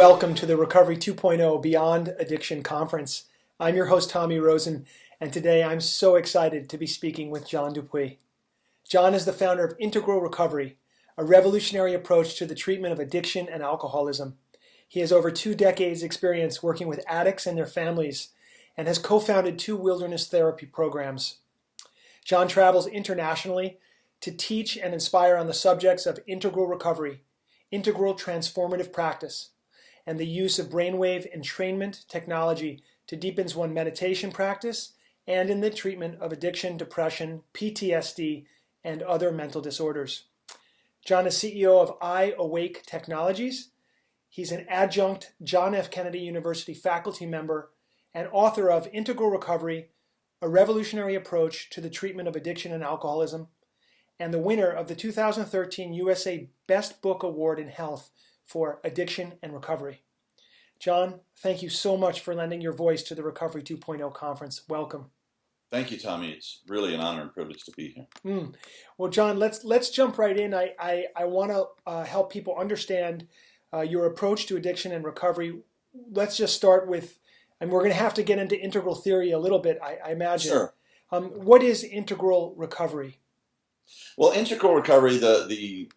welcome to the Recovery 2.0 Beyond Addiction Conference. I'm your host, Tommy Rosen, and today I'm so excited to be speaking with John Dupuy. John is the founder of Integral Recovery, a revolutionary approach to the treatment of addiction and alcoholism. He has over 2 decades experience working with addicts and their families and has co-founded 2 wilderness therapy programs. John travels internationally to teach and inspire on the subjects of integral recovery, integral transformative practice, and the use of brainwave entrainment technology to deepen one's meditation practice and in the treatment of addiction, depression, PTSD, and other mental disorders. John is CEO of I Awake Technologies. He's an adjunct John F. Kennedy University faculty member and author of Integral Recovery, a revolutionary approach to the treatment of addiction and alcoholism, and the winner of the 2013 USA Best Book Award in Health for Addiction and Recovery. John, thank you so much for lending your voice to the Recovery 2.0 conference. Welcome. Thank you, Tommy. It's really an honor and privilege to be here. Well, John, let's jump right in. I want to help people understand your approach to addiction and recovery. Let's just start with, and we're going to have to get into integral theory a little bit, I imagine. Sure. What is integral recovery? Well, integral recovery, the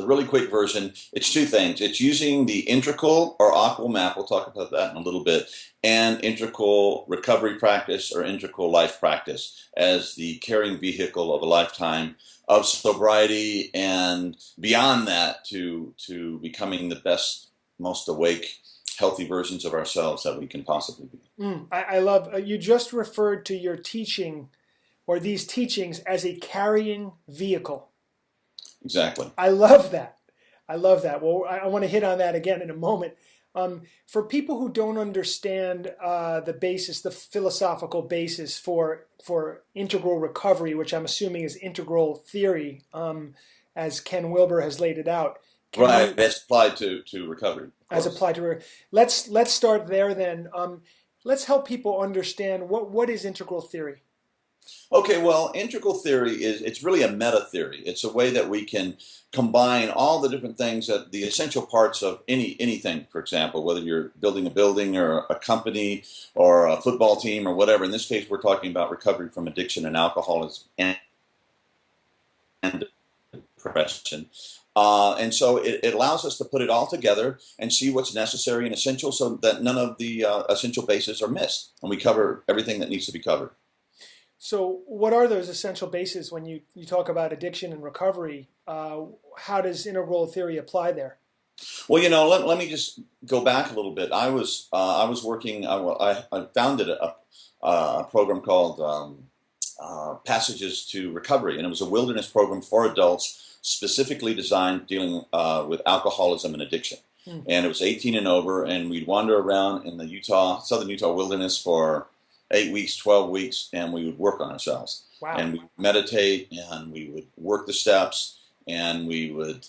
really quick version, it's 2 things. It's using the integral or aqua map, we'll talk about that in a little bit, and integral recovery practice or integral life practice as the carrying vehicle of a lifetime of sobriety and beyond that to becoming the best, most awake, healthy versions of ourselves that we can possibly be. I love, you just referred to your teaching or these teachings as a carrying vehicle. Exactly. I love that. Well, I want to hit on that again in a moment. For people who don't understand the basis, the philosophical basis for integral recovery, which I'm assuming is integral theory, as Ken Wilber has laid it out. Right, as applied to recovery. As applied to let's start there then. Let's help people understand what is integral theory. Okay, well, integral theory it's really a meta theory. It's a way that we can combine all the different things, that the essential parts of anything, for example, whether you're building a building or a company or a football team or whatever. In this case, we're talking about recovery from addiction and alcoholism and depression. And so it allows us to put it all together and see what's necessary and essential so that none of the essential bases are missed, and we cover everything that needs to be covered. So what are those essential bases when you talk about addiction and recovery? How does integral theory apply there? Well, let me just go back a little bit. I was working, I founded a program called Passages to Recovery, and it was a wilderness program for adults specifically designed dealing with alcoholism and addiction. And it was 18 and over, and we'd wander around in the southern Utah wilderness for 8 weeks, 12 weeks, and we would work on ourselves. Wow. And we would meditate, and we would work the steps, and we would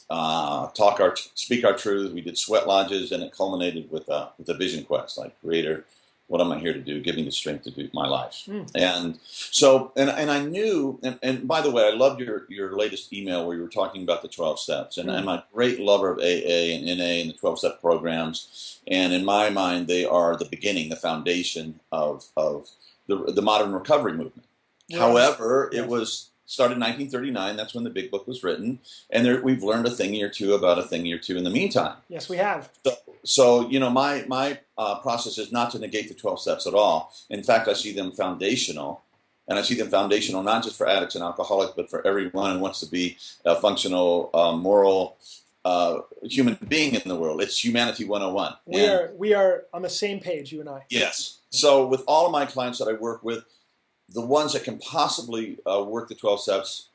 speak our truth. We did sweat lodges, and it culminated with a vision quest, like, Creator, what am I here to do? Give me the strength to do my life. And so, and I knew, and by the way, I loved your latest email where you were talking about the 12 steps. And I'm a great lover of AA and NA and the 12-step programs. And in my mind, they are the beginning, the foundation of the modern recovery movement. Yeah. However, it was started in 1939. That's when the big book was written. And we've learned a thing or two about a thing or two in the meantime. Yes, we have. So my process is not to negate the 12 steps at all. In fact, I see them foundational. And I see them foundational not just for addicts and alcoholics, but for everyone who wants to be a functional, moral human being in the world. It's Humanity 101. We are on the same page, you and I. Yes. So with all of my clients that I work with, the ones that can possibly work the 12 steps,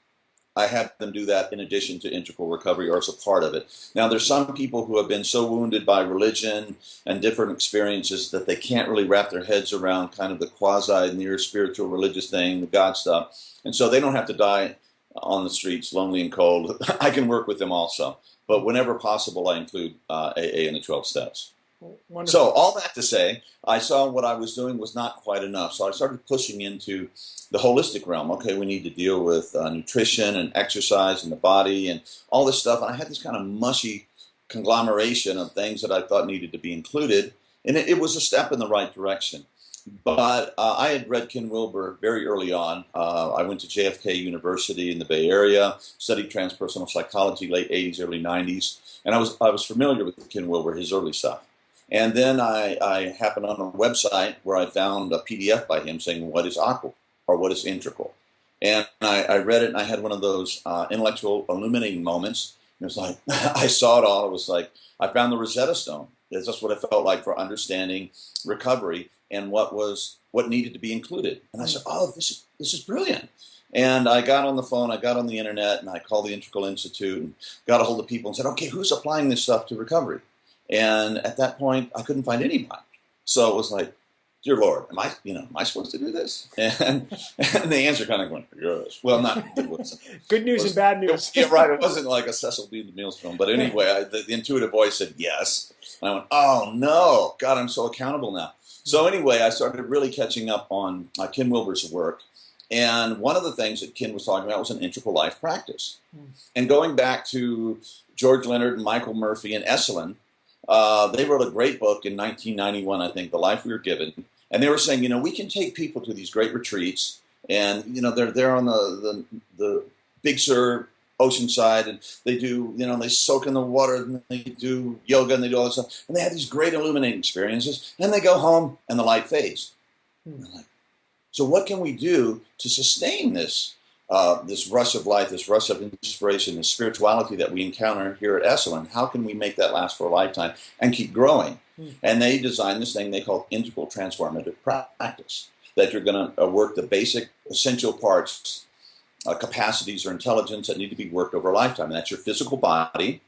I have them do that in addition to integral recovery or as a part of it. Now, there's some people who have been so wounded by religion and different experiences that they can't really wrap their heads around kind of the quasi-near spiritual religious thing, the God stuff. And so they don't have to die on the streets, lonely and cold. I can work with them also. But whenever possible, I include AA in the 12 steps. Wonderful. So all that to say, I saw what I was doing was not quite enough. So I started pushing into the holistic realm. Okay, we need to deal with nutrition and exercise and the body and all this stuff. And I had this kind of mushy conglomeration of things that I thought needed to be included, and it was a step in the right direction. But I had read Ken Wilber very early on. I went to JFK University in the Bay Area, studied transpersonal psychology, late 80s, early 90s, and I was familiar with Ken Wilber, his early stuff. And then I happened on a website where I found a PDF by him saying, what is aqua, or what is integral? And I read it, and I had one of those intellectual illuminating moments. And it was like, I saw it all. It was like, I found the Rosetta Stone. That's just what it felt like for understanding recovery and what needed to be included. And I said, oh, this is brilliant. And I got on the phone, I got on the internet, and I called the Integral Institute and got a hold of people and said, okay, who's applying this stuff to recovery? And at that point, I couldn't find anybody. So it was like, dear Lord, am I supposed to do this? And the answer kind of went, yes. Well, not good news and bad news. Yeah, right. It wasn't like a Cecil B. DeMille's film. But anyway, the intuitive voice said yes. And I went, oh, no. God, I'm so accountable now. So anyway, I started really catching up on Ken Wilber's work. And one of the things that Ken was talking about was an integral life practice. And going back to George Leonard and Michael Murphy and Esalen, they wrote a great book in 1991, I think, The Life We Were Given. And they were saying, we can take people to these great retreats, and, they're there on the Big Sur Oceanside, and they do, they soak in the water, and they do yoga, and they do all this stuff. And they have these great illuminating experiences, and they go home, and the light fades. So what can we do to sustain this rush of life, this rush of inspiration, this spirituality that we encounter here at Esalen? How can we make that last for a lifetime and keep growing? And they designed this thing they call integral transformative practice, that you're going to work the basic essential parts, capacities or intelligence that need to be worked over a lifetime. And that's your physical body,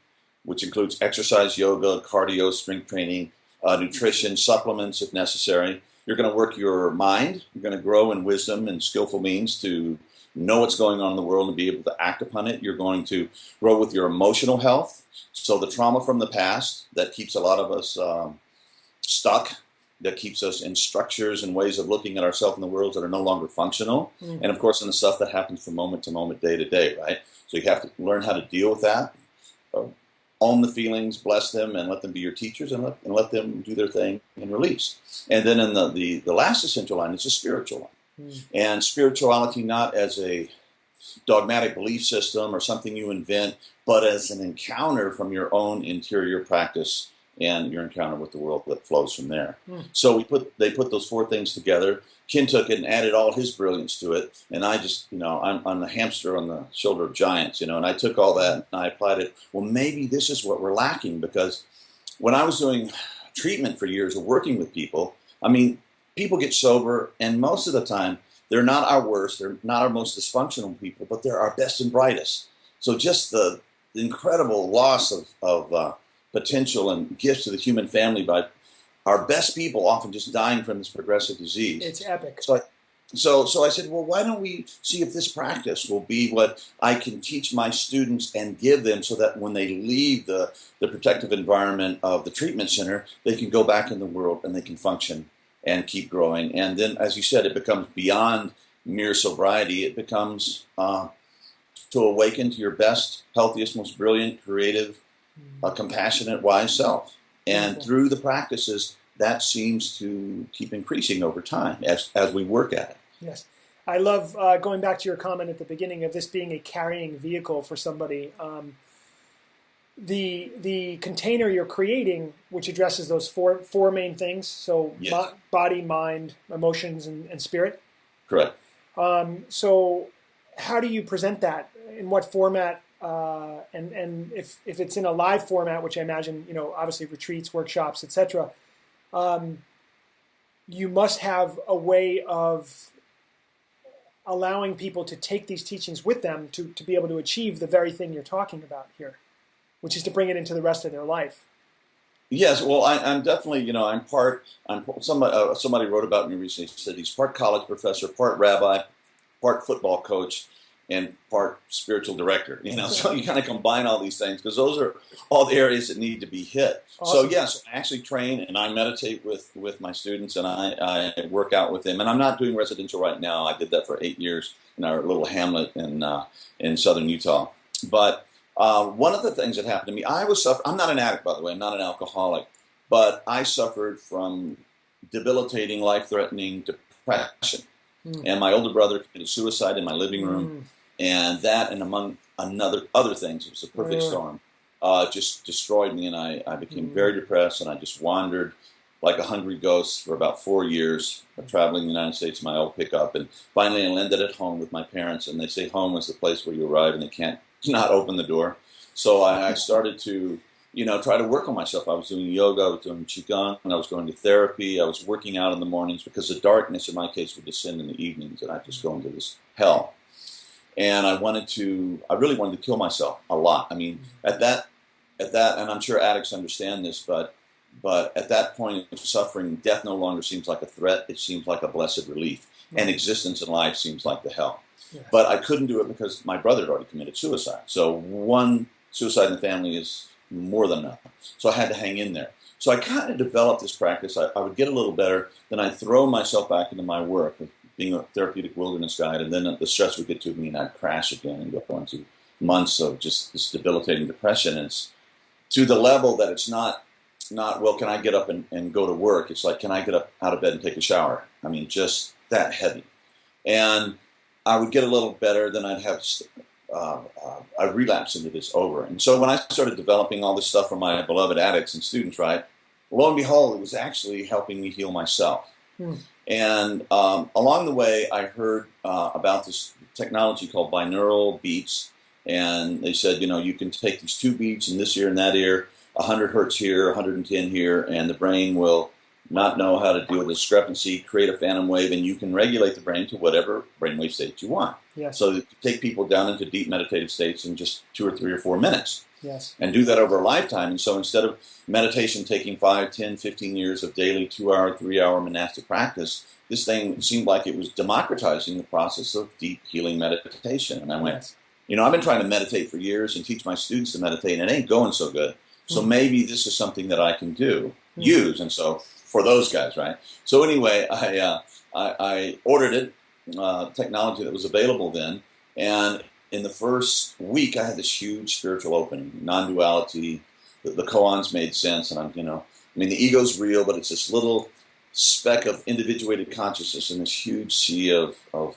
which includes exercise, yoga, cardio, strength training, nutrition, supplements if necessary. You're going to work your mind. You're going to grow in wisdom and skillful means to know what's going on in the world and be able to act upon it. You're going to grow with your emotional health. So the trauma from the past that keeps a lot of us stuck, that keeps us in structures and ways of looking at ourselves in the world that are no longer functional. And of course, in the stuff that happens from moment to moment, day to day, right? So you have to learn how to deal with that, own the feelings, bless them, and let them be your teachers, and let them do their thing and release. And then in the last essential line is the spiritual line. And spirituality not as a dogmatic belief system or something you invent, but as an encounter from your own interior practice and your encounter with the world that flows from there. So they put those four things together. Ken took it and added all his brilliance to it, and I just, I'm the hamster on the shoulder of giants, and I took all that and I applied it. Well, maybe this is what we're lacking, because when I was doing treatment for years or working with people, people get sober, and most of the time, they're not our worst, they're not our most dysfunctional people, but they're our best and brightest. So just the incredible loss of potential and gifts to the human family by our best people often just dying from this progressive disease. It's epic. So I said, well, why don't we see if this practice will be what I can teach my students and give them, so that when they leave the protective environment of the treatment center, they can go back in the world and they can function and keep growing. And then, as you said, it becomes beyond mere sobriety. It becomes to awaken to your best, healthiest, most brilliant, creative, compassionate, wise self. And through the practices, that seems to keep increasing over time as we work at it. Yes. I love going back to your comment at the beginning of this being a carrying vehicle for somebody. The container you're creating, which addresses those four main things, so Yes. body, mind, emotions, and spirit. Correct. So how do you present that? In what format? And if it's in a live format, which I imagine, obviously retreats, workshops, etc., you must have a way of allowing people to take these teachings with them to be able to achieve the very thing you're talking about here, which is to bring it into the rest of their life. Yes, well, I'm definitely, somebody wrote about me recently, said he's part college professor, part rabbi, part football coach, and part spiritual director, so you kind of combine all these things, because those are all the areas that need to be hit. Awesome. So yes, I actually train and I meditate with my students, and I work out with them. And I'm not doing residential right now. I did that for 8 years in our little hamlet in southern Utah. But One of the things that happened to me, I'm not an addict, by the way. I'm not an alcoholic, but I suffered from debilitating, life-threatening depression. And my older brother committed suicide in my living room, and that, and among other things, it was a perfect storm. Just destroyed me, and I became very depressed, and I just wandered like a hungry ghost for about 4 years, traveling the United States in my old pickup, and finally I landed at home with my parents, and they say home is the place where you arrive, and they can't not open the door. So I started to, try to work on myself. I was doing yoga, I was doing qigong, and I was going to therapy. I was working out in the mornings because the darkness, in my case, would descend in the evenings, and I'd just go into this hell. And I really wanted to kill myself a lot. I mean, at that, and I'm sure addicts understand this, but at that point of suffering, death no longer seems like a threat. It seems like a blessed relief. And existence in life seems like the hell. Yes. But I couldn't do it because my brother had already committed suicide. So one suicide in the family is more than enough. So I had to hang in there. So I kind of developed this practice. I would get a little better, then I'd throw myself back into my work, being a therapeutic wilderness guide, and then the stress would get to me and I'd crash again and go into months of just this debilitating depression. And it's to the level that it's not, well, can I get up and go to work? It's like, can I get up out of bed and take a shower? I mean, just that heavy. And I would get a little better, then I'd have a relapse into this over. And so when I started developing all this stuff for my beloved addicts and students, right, lo and behold, it was actually helping me heal myself. And along the way, I heard about this technology called binaural beats. And they said, you can take these 2 beats in this ear and that ear, 100 hertz here, 110 here, and the brain will not know how to deal with the discrepancy, create a phantom wave, and you can regulate the brain to whatever brainwave state you want. Yes. So you take people down into deep meditative states in just 2 or 3 or 4 minutes. Yes. And do that over a lifetime. And so instead of meditation taking 5, 10, 15 years of daily 2-hour, 3-hour monastic practice, this thing seemed like it was democratizing the process of deep healing meditation. And I went, I've been trying to meditate for years and teach my students to meditate, and it ain't going so good. So maybe this is something that I can use. And so for those guys, right? So anyway, I ordered it, technology that was available then, and in the first week I had this huge spiritual opening, non-duality, the koans made sense, and the ego's real, but it's this little speck of individuated consciousness in this huge sea of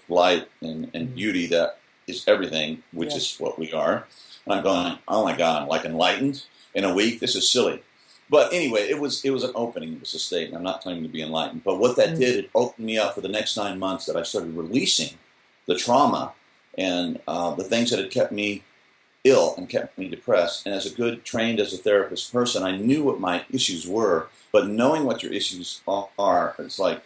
light and beauty that is everything, which is what we are. And I'm going, oh my God, I'm like enlightened in a week? This is silly. But anyway, it was an opening. It was a state, and I'm not claiming to be enlightened. But what that did, it opened me up for the next 9 months that I started releasing the trauma and the things that had kept me ill and kept me depressed. And as a good, trained as a therapist person, I knew what my issues were. But knowing what your issues are, it's like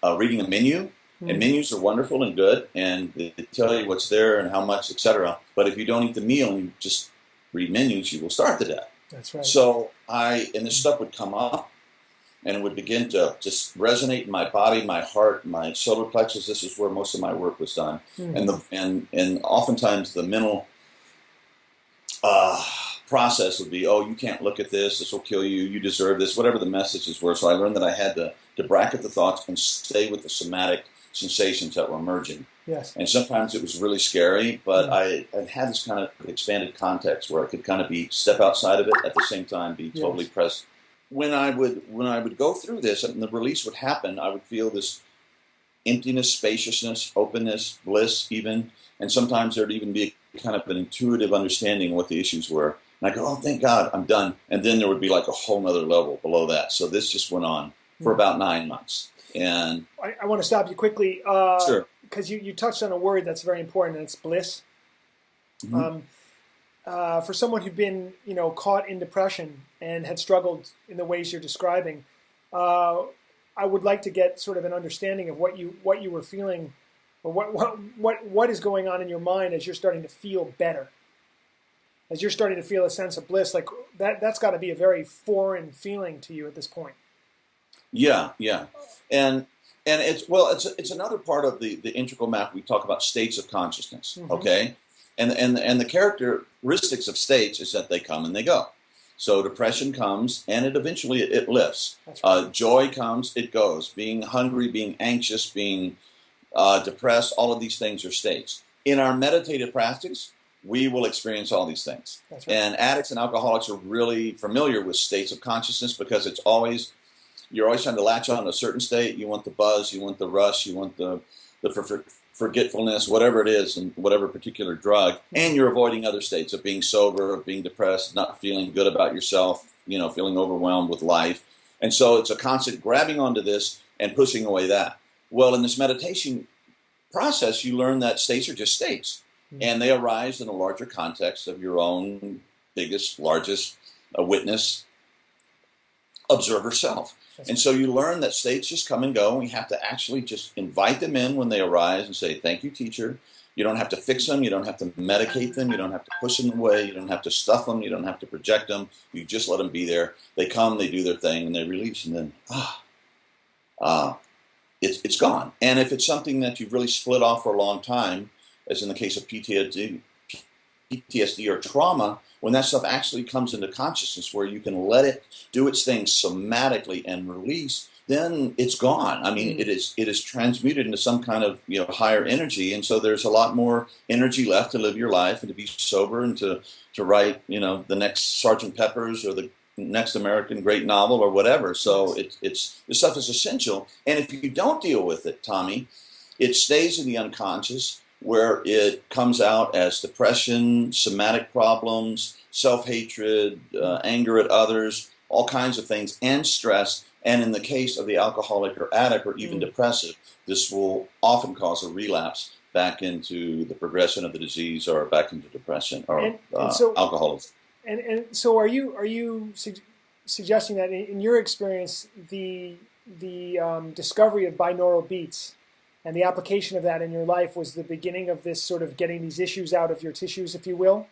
reading a menu. And menus are wonderful and good, and they tell you what's there and how much, etc. But if you don't eat the meal and you just read menus, you will starve to death. That's right. So and this stuff would come up, and it would begin to just resonate in my body, my heart, my solar plexus. This is where most of my work was done. And oftentimes the mental process would be, oh, you can't look at this. This will kill you. You deserve this. Whatever the messages were. So I learned that I had to bracket the thoughts and stay with the somatic sensations that were emerging. Yes. And sometimes it was really scary, but I had this kind of expanded context where I could kind of step outside of it at the same time be totally present. When I would go through this and the release would happen, I would feel this emptiness, spaciousness, openness, bliss even, and sometimes there'd even be kind of an intuitive understanding of what the issues were. And I go, oh, thank God, I'm done. And then there would be like a whole nother level below that. So this just went on for about 9 months. And I want to stop you quickly. Sure. Because you touched on a word that's very important, and it's bliss. For someone who'd been, caught in depression and had struggled in the ways you're describing, I would like to get sort of an understanding of what you were feeling, or what is going on in your mind as you're starting to feel better, as you're starting to feel a sense of bliss. Like that's got to be a very foreign feeling to you at this point. Yeah, and it's another part of the integral map. We talk about states of consciousness, okay, and the characteristics of states is that they come and they go. So depression comes and it eventually lifts. Right. Joy comes, it goes. Being hungry, being anxious, being depressed, all of these things are states. In our meditative practice, we will experience all these things. That's right. And addicts and alcoholics are really familiar with states of consciousness because you're always trying to latch on to a certain state. You want the buzz, you want the rush, you want the forgetfulness, whatever it is, and whatever particular drug. And you're avoiding other states of being sober, of being depressed, not feeling good about yourself, feeling overwhelmed with life. And so it's a constant grabbing onto this and pushing away that. Well, in this meditation process, you learn that states are just states. And they arise in a larger context of your own biggest, largest witness, observer self. And so you learn that states just come and go, and you have to actually just invite them in when they arise and say, thank you, teacher. You don't have to fix them. You don't have to medicate them. You don't have to push them away. You don't have to stuff them. You don't have to project them. You just let them be there. They come, they do their thing, and they release, and then, it's gone. And if it's something that you've really split off for a long time, as in the case of PTSD or trauma, when that stuff actually comes into consciousness where you can let it do its thing somatically and release, then it's gone. I mean, it is transmuted into some kind of higher energy, and so there's a lot more energy left to live your life and to be sober and to write the next Sergeant Pepper's or the next American great novel or whatever. So this stuff is essential, and if you don't deal with it, Tommy, it stays in the unconscious, where it comes out as depression, somatic problems, self-hatred, anger at others, all kinds of things, and stress. And in the case of the alcoholic or addict or even depressive, this will often cause a relapse back into the progression of the disease or back into depression or alcoholism. And so are you suggesting that in your experience, the discovery of binaural beats and the application of that in your life was the beginning of this sort of getting these issues out of your tissues, if you will?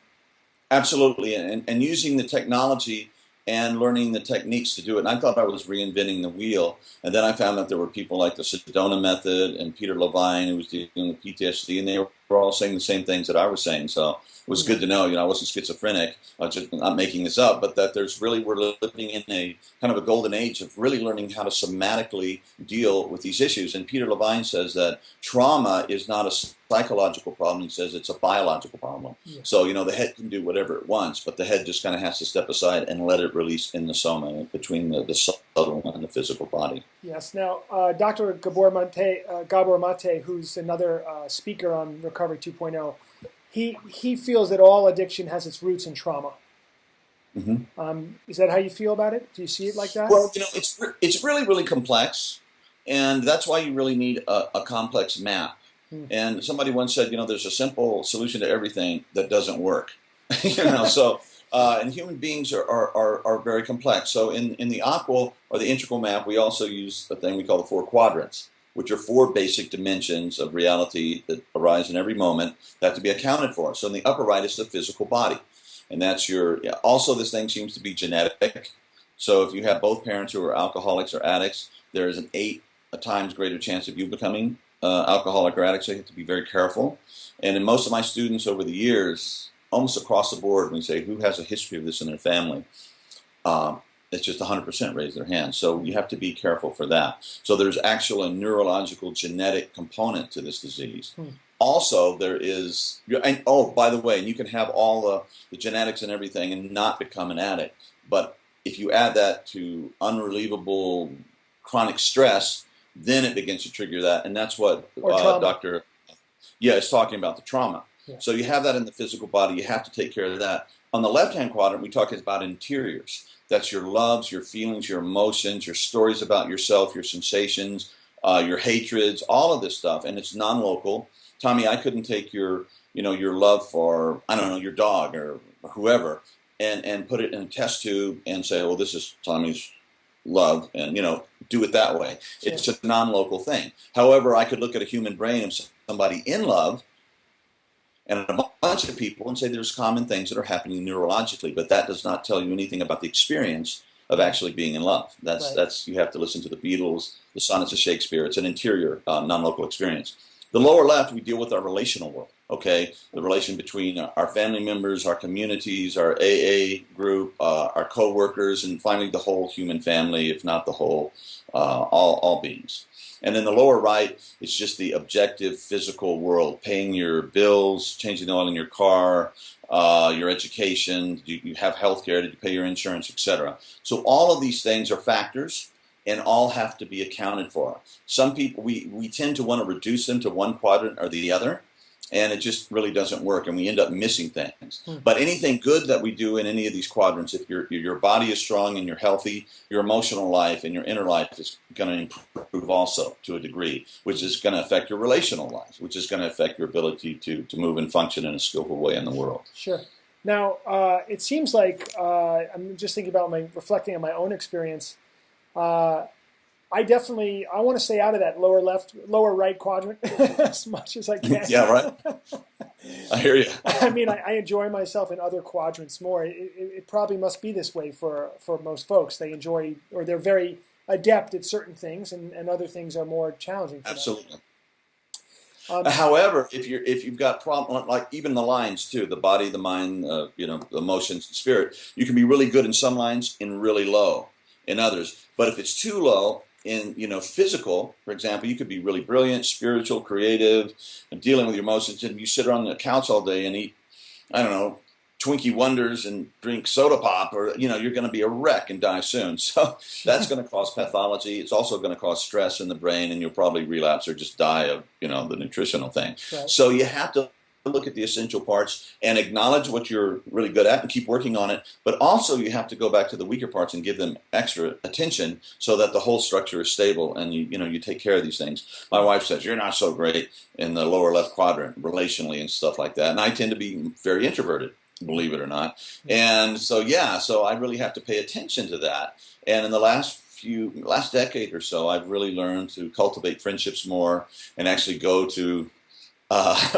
Absolutely, and using the technology and learning the techniques to do it. And I thought I was reinventing the wheel, and then I found that there were people like the Sedona method and Peter Levine, who was dealing with PTSD, and they were all saying the same things that I was saying. So it was good to know, I wasn't schizophrenic. I was just not making this up, but that we're living in a kind of a golden age of really learning how to somatically deal with these issues. And Peter Levine says that trauma is not a psychological problem. He says it's a biological problem. Yeah. So, the head can do whatever it wants, but the head just kind of has to step aside and let it release in the soma, between the subtle and the physical body. Yes. Now, Dr. Gabor Mate, who's another speaker on Recovery 2.0, he feels that all addiction has its roots in trauma. Mm-hmm. Is that how you feel about it? Do you see it like that? Well, it's really, really complex, and that's why you really need a complex map. And somebody once said, there's a simple solution to everything that doesn't work. So and human beings are very complex. So in the aqua or the integral map, we also use a thing we call the 4 quadrants, which are 4 basic dimensions of reality that arise in every moment that have to be accounted for. So in the upper right is the physical body. And that's also this thing seems to be genetic. So if you have both parents who are alcoholics or addicts, there is an 8 times greater chance of you becoming alcoholic or addict. So you have to be very careful. And in most of my students over the years, almost across the board, when we say who has a history of this in their family, it's just 100% raise their hand. So you have to be careful for that. So there's actual a neurological genetic component to this disease. Also, there is, and by the way, you can have all the genetics and everything and not become an addict. But if you add that to unrelievable chronic stress, then it begins to trigger that. And that's what Dr. is talking about, the trauma. Yeah. So you have that in the physical body. You have to take care of that. On the left-hand quadrant, we talk about interiors. That's your loves, your feelings, your emotions, your stories about yourself, your sensations, your hatreds, all of this stuff. And it's non-local. Tommy, I couldn't take your love for, your dog or whoever and put it in a test tube and say, well, this is Tommy's love, and, do it that way. Sure. It's a non-local thing. However, I could look at a human brain of somebody in love and a bunch of people and say there's common things that are happening neurologically, but that does not tell you anything about the experience of actually being in love. That's you have to listen to the Beatles, the sonnets of Shakespeare. It's an interior, non-local experience. The lower left, we deal with our relational world, okay? The relation between our family members, our communities, our AA group, our co-workers, and finally the whole human family, if not the whole, all beings. And then the lower right is just the objective physical world, paying your bills, changing the oil in your car, your education, you have health care, did you pay your insurance, etc. So all of these things are factors and all have to be accounted for. Some people, we tend to want to reduce them to one quadrant or the other, and it just really doesn't work, and we end up missing things. But anything good that we do in any of these quadrants, if your body is strong and you're healthy, your emotional life and your inner life is going to improve also to a degree, which is going to affect your relational life, which is going to affect your ability to move and function in a skillful way in the world. Sure. Now, it seems like, I'm just thinking about reflecting on my own experience, I want to stay out of that lower right quadrant as much as I can. Yeah, right. I hear you. I mean, I enjoy myself in other quadrants more. It probably must be this way for most folks. They enjoy, or they're very adept at certain things, and other things are more challenging for Absolutely. However, if you've got problem, like even the lines too, the body, the mind, the emotions, the spirit, you can be really good in some lines and really low in others. But if it's too low in physical, for example, you could be really brilliant, spiritual, creative, and dealing with your emotions, and you sit around the couch all day and eat, I don't know, Twinkie Wonders and drink soda pop, or you're going to be a wreck and die soon. So that's going to cause pathology. It's also going to cause stress in the brain, and you'll probably relapse or just die of the nutritional thing. Right. So you have to look at the essential parts and acknowledge what you're really good at and keep working on it. But also you have to go back to the weaker parts and give them extra attention so that the whole structure is stable and you take care of these things. My wife says, you're not so great in the lower left quadrant relationally and stuff like that. And I tend to be very introverted, believe it or not. And so I really have to pay attention to that. And in the last decade or so, I've really learned to cultivate friendships more and actually go to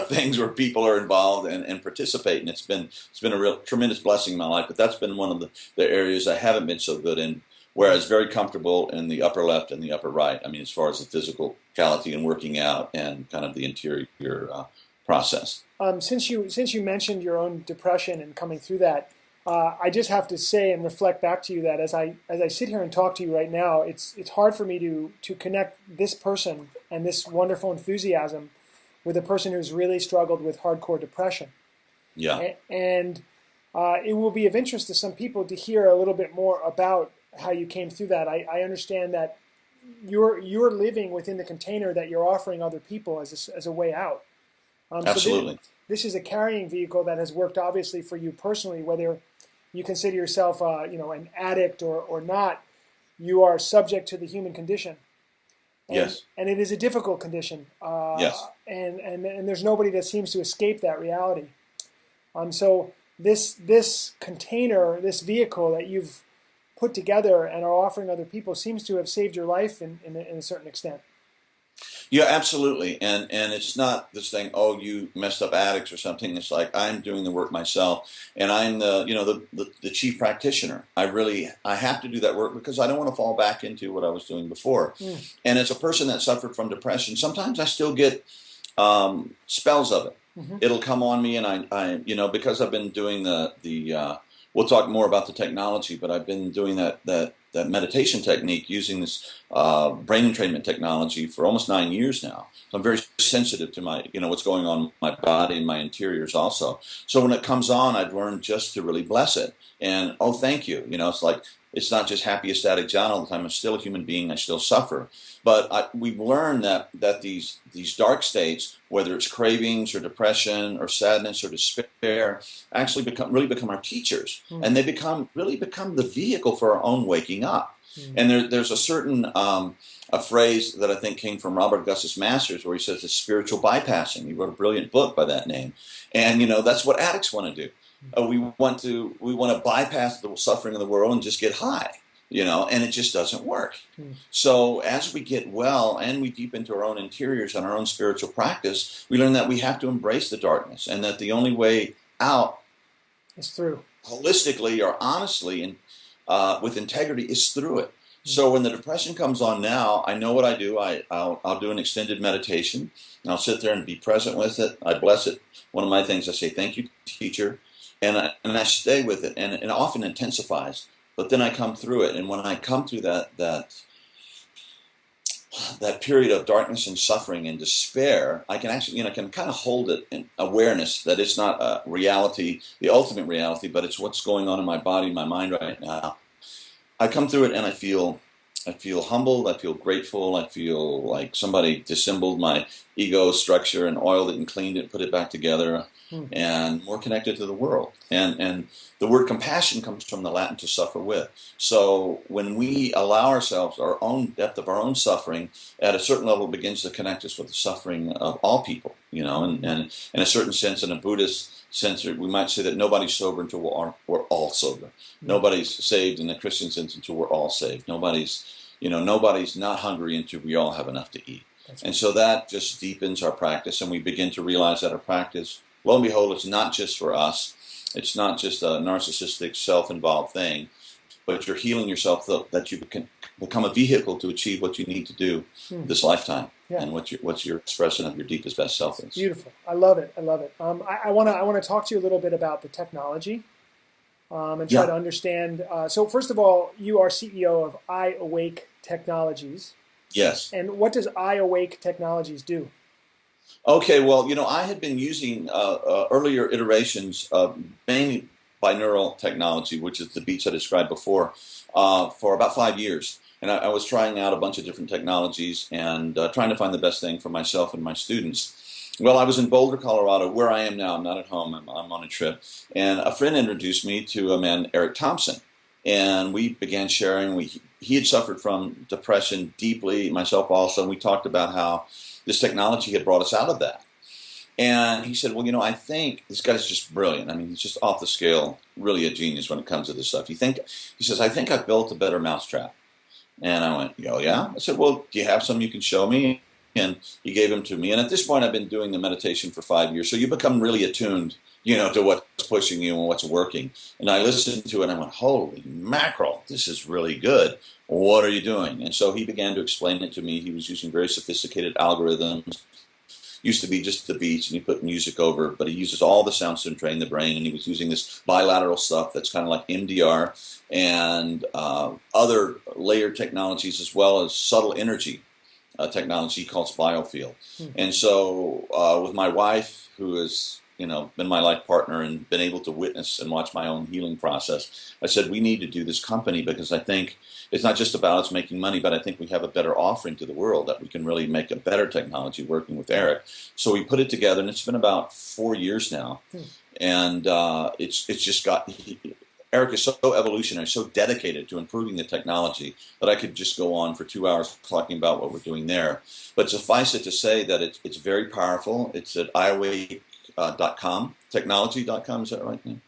things where people are involved and participate, and it's been a real tremendous blessing in my life. But that's been one of the areas I haven't been so good in, whereas very comfortable in the upper left and the upper right. I mean, as far as the physicality and working out and kind of the interior process. Since you mentioned your own depression and coming through that, I just have to say and reflect back to you that as I sit here and talk to you right now, it's hard for me to connect this person and this wonderful enthusiasm with a person who's really struggled with hardcore depression. Yeah. And it will be of interest to some people to hear a little bit more about how you came through that. I understand that you're living within the container that you're offering other people as a way out. Absolutely. So this is a carrying vehicle that has worked obviously for you personally, whether you consider yourself an addict or not. You are subject to the human condition. Yes. And it is a difficult condition. Yes. And there's nobody that seems to escape that reality. So this container, this vehicle that you've put together and are offering other people seems to have saved your life in a certain extent. Yeah, absolutely. And it's not this thing, oh, you messed up addicts or something. It's like I'm doing the work myself, and I'm the chief practitioner. I have to do that work because I don't want to fall back into what I was doing before. And as a person that suffered from depression, sometimes I still get spells of it. Mm-hmm. It'll come on me, and I because I've been doing the we'll talk more about the technology, but I've been doing that meditation technique using this brain entrainment technology for almost 9 years now. So I'm very sensitive to my, what's going on in my body and my interiors also. So when it comes on, I've learned just to really bless it. And, oh, thank you. It's like, it's not just happy, ecstatic John all the time. I'm still a human being. I still suffer. But we've learned that these dark states, whether it's cravings or depression or sadness or despair, actually become our teachers, and they become the vehicle for our own waking up. And there's a certain a phrase that I think came from Robert Augustus Masters, where he says it's spiritual bypassing. He wrote a brilliant book by that name, and that's what addicts want to do. We want to bypass the suffering of the world and just get high. And it just doesn't work. So as we get well and we deep into our own interiors and our own spiritual practice, we learn that we have to embrace the darkness, and that the only way out is through, holistically or honestly and with integrity, is through it. So when the depression comes on now, I know what I do. I'll do an extended meditation, and I'll sit there and be present with it. I bless it. One of my things, I say, thank you, teacher, and I stay with it, and it often intensifies. But then I come through it, and when I come through that that period of darkness and suffering and despair, I can actually, can kind of hold it in awareness that it's not a reality, the ultimate reality, but it's what's going on in my body, my mind right now. I come through it and I feel humbled, I feel grateful, I feel like somebody dissembled my ego structure and oiled it and cleaned it and put it back together, and more connected to the world. And the word compassion comes from the Latin to suffer with. So when we allow ourselves our own depth of our own suffering, at a certain level, it begins to connect us with the suffering of all people, and in a certain sense, in a Buddhist sense, we might say that nobody's sober until we're all sober. Nobody's saved in the Christian sense until we're all saved. Nobody's not hungry until we all have enough to eat. And so that just deepens our practice, and we begin to realize that our practice, lo and behold, it's not just for us. It's not just a narcissistic, self-involved thing, but you're healing yourself so that you can become a vehicle to achieve what you need to do this lifetime, and what your expression of your deepest, best self is. Beautiful. I love it. I love it. I want to talk to you a little bit about the technology and try to understand. So first of all, you are CEO of I Awake Technologies. Yes. And what does I Awake Technologies do? Okay, well, I had been using earlier iterations of mainly binaural technology, which is the beats I described before, for about 5 years. And I was trying out a bunch of different technologies and trying to find the best thing for myself and my students. Well, I was in Boulder, Colorado, where I am now. I'm not at home. I'm on a trip. And a friend introduced me to a man, Eric Thompson. And we began sharing. He had suffered from depression deeply, myself also. And we talked about how this technology had brought us out of that. And he said, well, I think this guy's just brilliant. I mean, he's just off the scale, really a genius when it comes to this stuff. He says, I think I've built a better mousetrap. And I went, oh, yeah? I said, well, do you have some you can show me? And he gave them to me. And at this point, I've been doing the meditation for 5 years. So you become really attuned, to what's pushing you and what's working. And I listened to it and I went, holy mackerel, this is really good. What are you doing? And so he began to explain it to me. He was using very sophisticated algorithms. Used to be just the beats, and he put music over, but he uses all the sounds to train the brain. And he was using this bilateral stuff that's kind of like MDR and other layered technologies, as well as subtle energy technology he calls biofield. And so with my wife, who has been my life partner and been able to witness and watch my own healing process, I said, we need to do this company because I think it's not just about us making money, but I think we have a better offering to the world, that we can really make a better technology working with Eric. So we put it together, and it's been about 4 years now. And it's just got... Eric is so evolutionary, so dedicated to improving the technology that I could just go on for 2 hours talking about what we're doing there. But suffice it to say that it's very powerful. It's at iawake.com, technology.com, is that right name?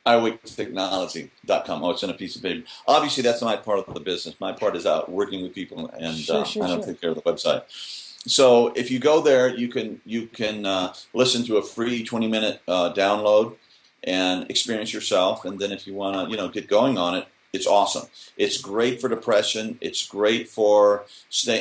iawaketechnology.com. Oh, it's in a piece of paper. Obviously, that's my part of the business. My part is out working with people, and I don't take care of the website. So if you go there, you can listen to a free 20-minute download and experience yourself. And then if you want to, get going on it, it's awesome. It's great for depression. It's great for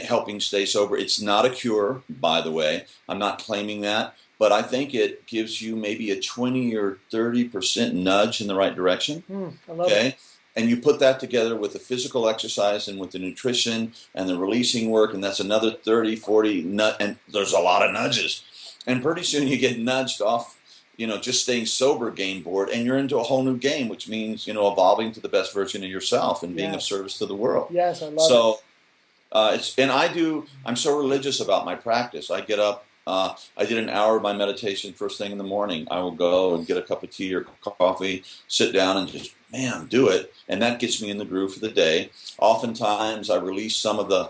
helping stay sober. It's not a cure, by the way. I'm not claiming that. But I think it gives you maybe a 20 or 30% nudge in the right direction. I love it. And you put that together with the physical exercise and with the nutrition and the releasing work, and that's another 30, 40 and there's a lot of nudges. And pretty soon you get nudged off, just staying sober game board, and you're into a whole new game, which means, evolving to the best version of yourself and being of service to the world. Yes, I love it. I'm so religious about my practice. I get up. I did an hour of my meditation first thing in the morning. I will go and get a cup of tea or coffee, sit down and just, do it. And that gets me in the groove for the day. Oftentimes I release some of the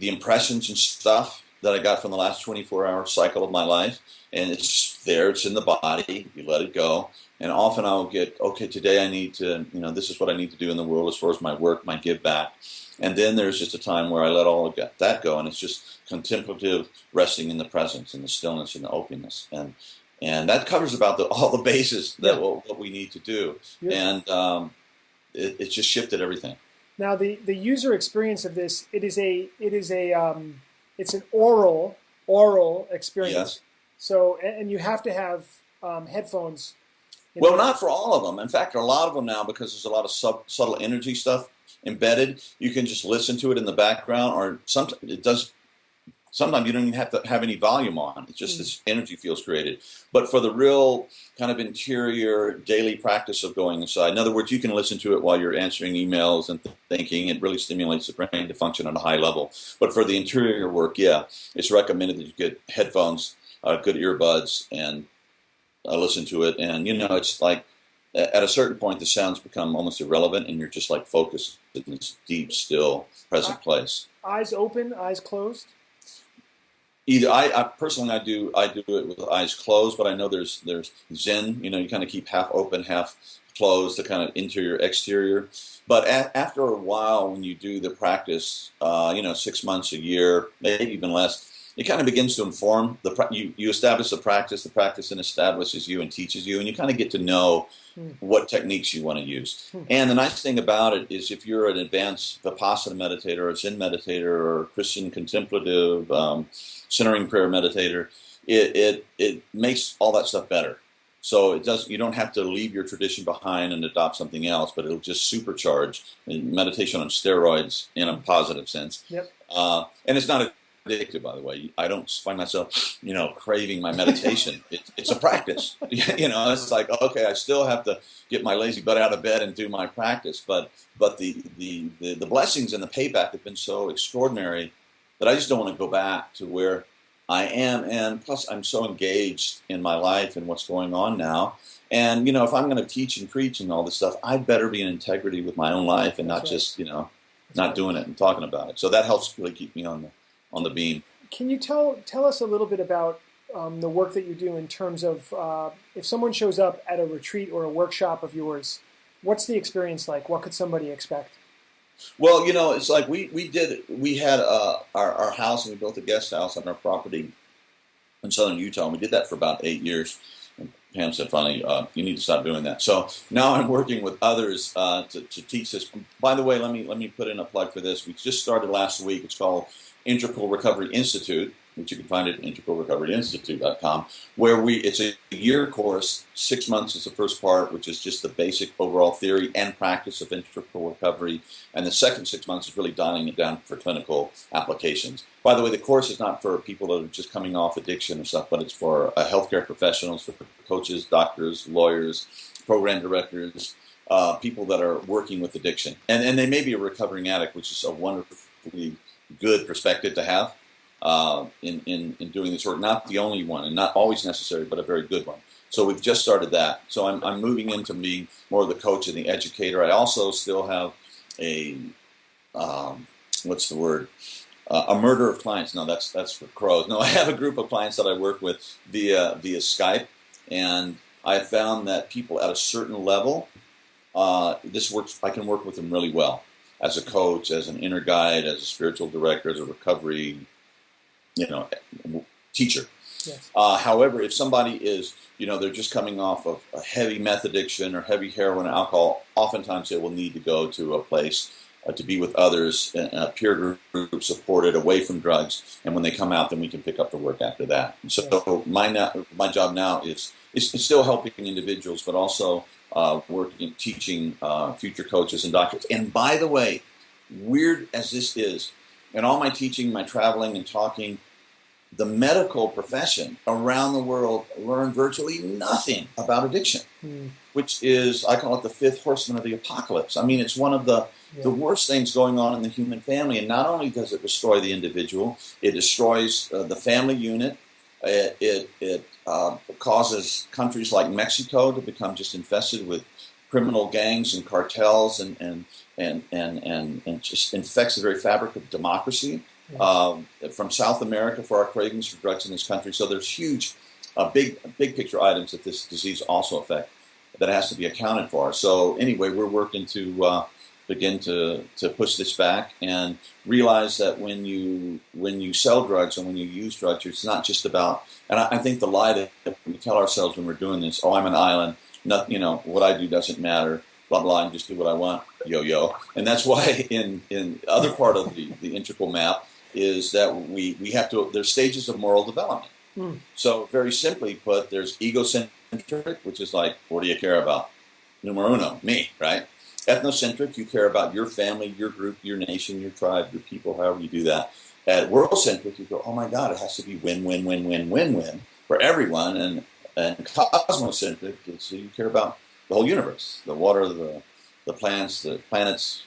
impressions and stuff that I got from the last 24-hour cycle of my life. And it's just there. It's in the body. You let it go. And often I'll get, okay, today I need to, this is what I need to do in the world as far as my work, my give back. And then there's just a time where I let all of that go, and it's just contemplative resting in the presence and the stillness and the openness. And that covers about all the bases that what we need to do. And it's just shifted everything. Now the user experience of this, it's an oral experience. Yes. So, and you have to have headphones. Well, not for all of them. In fact, a lot of them now, because there's a lot of subtle energy stuff embedded. You can just listen to it in the background, or sometimes it does. Sometimes you don't even have to have any volume on. It's just this energy feels created. But for the real kind of interior daily practice of going inside, in other words, you can listen to it while you're answering emails and thinking. It really stimulates the brain to function at a high level. But for the interior work, yeah, it's recommended that you get headphones, good earbuds, and listen to it. And, it's like at a certain point, the sounds become almost irrelevant, and you're just like focused in this deep, still, present place. Eyes open, eyes closed? Either I personally I do it with eyes closed, but I know there's Zen. You kind of keep half open, half closed, the kind of interior exterior. But after a while, when you do the practice, 6 months, a year, maybe even less, it kind of begins to inform you establish the practice then establishes you and teaches you, and you kind of get to know what techniques you want to use. And the nice thing about it is, if you're an advanced Vipassana meditator, or Zen meditator, or Christian contemplative centering prayer meditator, it makes all that stuff better. So you don't have to leave your tradition behind and adopt something else, but it'll just supercharge meditation on steroids in a positive sense. Yep. And it's not addictive, by the way. I don't find myself, craving my meditation. It's a practice. It's like, okay, I still have to get my lazy butt out of bed and do my practice, but the blessings and the payback have been so extraordinary that I just don't want to go back to where I am. And plus, I'm so engaged in my life and what's going on now. And, if I'm going to teach and preach and all this stuff, I better be in integrity with my own life and not just, not doing it and talking about it. So that helps really keep me on the beam. Can you tell us a little bit about the work that you do in terms of if someone shows up at a retreat or a workshop of yours, what's the experience like? What could somebody expect? Well, it's like we had our house, and we built a guest house on our property in southern Utah, and we did that for about 8 years. And Pam said, finally, you need to stop doing that. So now I'm working with others to teach this. By the way, let me put in a plug for this. We just started last week. It's called Integral Recovery Institute, which you can find at integralrecoveryinstitute.com, where it's a year course. 6 months is the first part, which is just the basic overall theory and practice of integral recovery. And the second 6 months is really dialing it down for clinical applications. By the way, the course is not for people that are just coming off addiction and stuff, but it's for healthcare professionals, for coaches, doctors, lawyers, program directors, people that are working with addiction. And they may be a recovering addict, which is a wonderfully good perspective to have in doing this work. Not the only one, and not always necessary, but a very good one. So we've just started that. So I'm moving into being more of the coach and the educator. I also still have a a murder of clients. No, that's for crows. No, I have a group of clients that I work with via Skype, and I found that people at a certain level, this works. I can work with them really well as a coach, as an inner guide, as a spiritual director, as a recovery, teacher. Yes. However, if somebody is, they're just coming off of a heavy meth addiction or heavy heroin and alcohol, oftentimes they will need to go to a place to be with others, a peer group supported, away from drugs. And when they come out, then we can pick up the work after that. And so my job now is still helping individuals, but also working, teaching future coaches and doctors. And by the way, weird as this is, in all my teaching, my traveling and talking, the medical profession around the world learned virtually nothing about addiction, which is, I call it the fifth horseman of the apocalypse. I mean, it's one of the worst things going on in the human family. And not only does it destroy the individual, it destroys the family unit. It causes countries like Mexico to become just infested with criminal gangs and cartels, and just infects the very fabric of democracy. From South America for our cravings for drugs in this country. So there's huge, big picture items that this disease also affects that has to be accounted for. So anyway, we're working to begin to push this back and realize that when you sell drugs and when you use drugs, it's not just about, and I think the lie that we tell ourselves when we're doing this, I'm an island, what I do doesn't matter, blah, blah, and just do what I want, yo. And that's why in other part of the integral map is that we have to, there's stages of moral development. So very simply put, there's egocentric, which is like, what do you care about? Numero uno, me, right? ethnocentric, you care about your family, your group, your nation, your tribe, your people, however you do that. At world-centric, you go, oh my God, it has to be win, win, win, win, win, win for everyone. And cosmocentric, so you care about the whole universe, the water, the plants, the planets,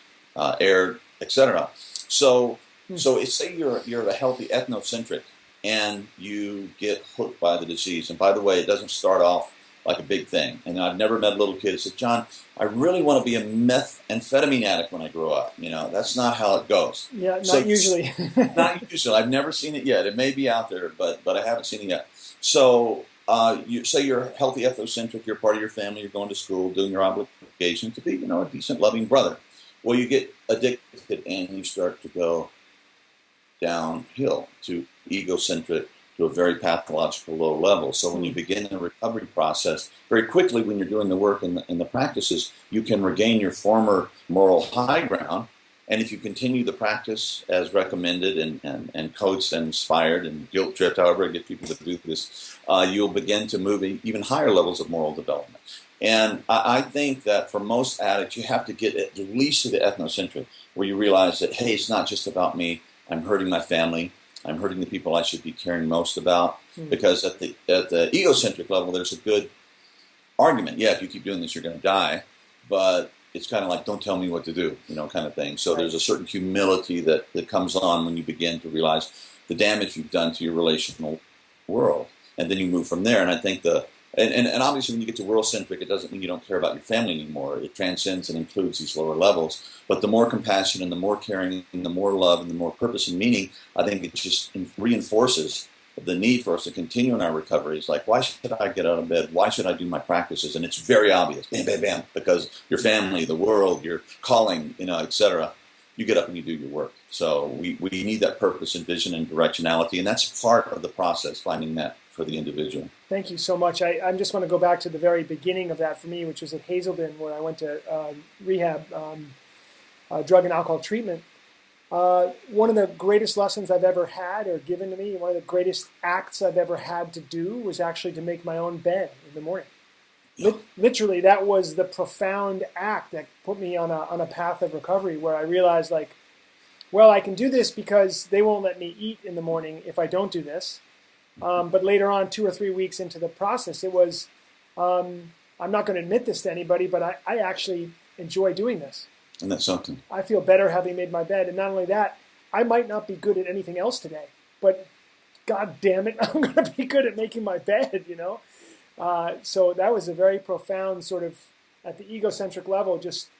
air, etc. So say you're a healthy ethnocentric and you get hooked by the disease. And by the way, it doesn't start off like a big thing. And I've never met a little kid who said, John, I really want to be a methamphetamine addict when I grow up. That's not how it goes. Yeah, not usually. Not usually. I've never seen it yet. It may be out there, but I haven't seen it yet. So you say you're a healthy ethnocentric, you're part of your family, you're going to school, doing your obligation to be, a decent, loving brother. Well, you get addicted and you start to go downhill to egocentric, to a very pathological low level. So when you begin the recovery process, very quickly when you're doing the work and the practices, you can regain your former moral high ground. And if you continue the practice as recommended and coached and inspired and guilt-tripped, however I get people to do this, you'll begin to move even higher levels of moral development. And I think that for most addicts, you have to get at least to the ethnocentric, where you realize that, hey, it's not just about me. I'm hurting my family. I'm hurting the people I should be caring most about. Because at the egocentric level, there's a good argument. Yeah, if you keep doing this, you're going to die. But it's kind of like, don't tell me what to do, kind of thing. So there's a certain humility that comes on when you begin to realize the damage you've done to your relational world. And then you move from there. And I think and obviously when you get to world-centric, it doesn't mean you don't care about your family anymore. It transcends and includes these lower levels. But the more compassion and the more caring and the more love and the more purpose and meaning, I think it just reinforces the need for us to continue in our recovery. It's like, why should I get out of bed? Why should I do my practices? And it's very obvious, bam, bam, bam, because your family, the world, your calling, etc. You get up and you do your work. So we need that purpose and vision and directionality, and that's part of the process, finding that for the individual. Thank you so much. I just want to go back to the very beginning of that for me, which was at Hazelden, where I went to rehab, drug and alcohol treatment. One of the greatest lessons I've ever had or given to me, one of the greatest acts I've ever had to do was actually to make my own bed in the morning. Literally, that was the profound act that put me on a path of recovery, where I realized, like, well, I can do this because they won't let me eat in the morning if I don't do this. But later on, 2 or 3 weeks into the process, it was, I'm not going to admit this to anybody, but I actually enjoy doing this. And that's something. I feel better having made my bed. And not only that, I might not be good at anything else today, but God damn it, I'm going to be good at making my bed, So that was a very profound sort of, at the egocentric level, just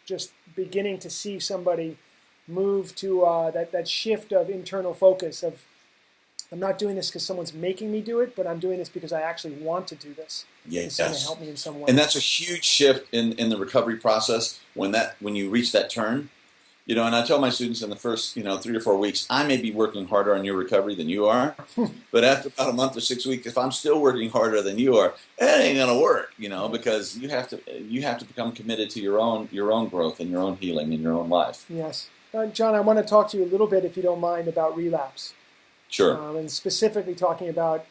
beginning to see somebody move to that shift of internal focus of, I'm not doing this because someone's making me do it, but I'm doing this because I actually want to do this. Yes. It's going to help me in some way. And that's a huge shift in the recovery process when you reach that turn. And I tell my students in the first 3 or 4 weeks, I may be working harder on your recovery than you are, but after about a month or 6 weeks, if I'm still working harder than you are, it ain't gonna work, because you have to become committed to your own growth and your own healing in your own life. Yes, John, I want to talk to you a little bit, if you don't mind, about relapse. Sure. And specifically talking about,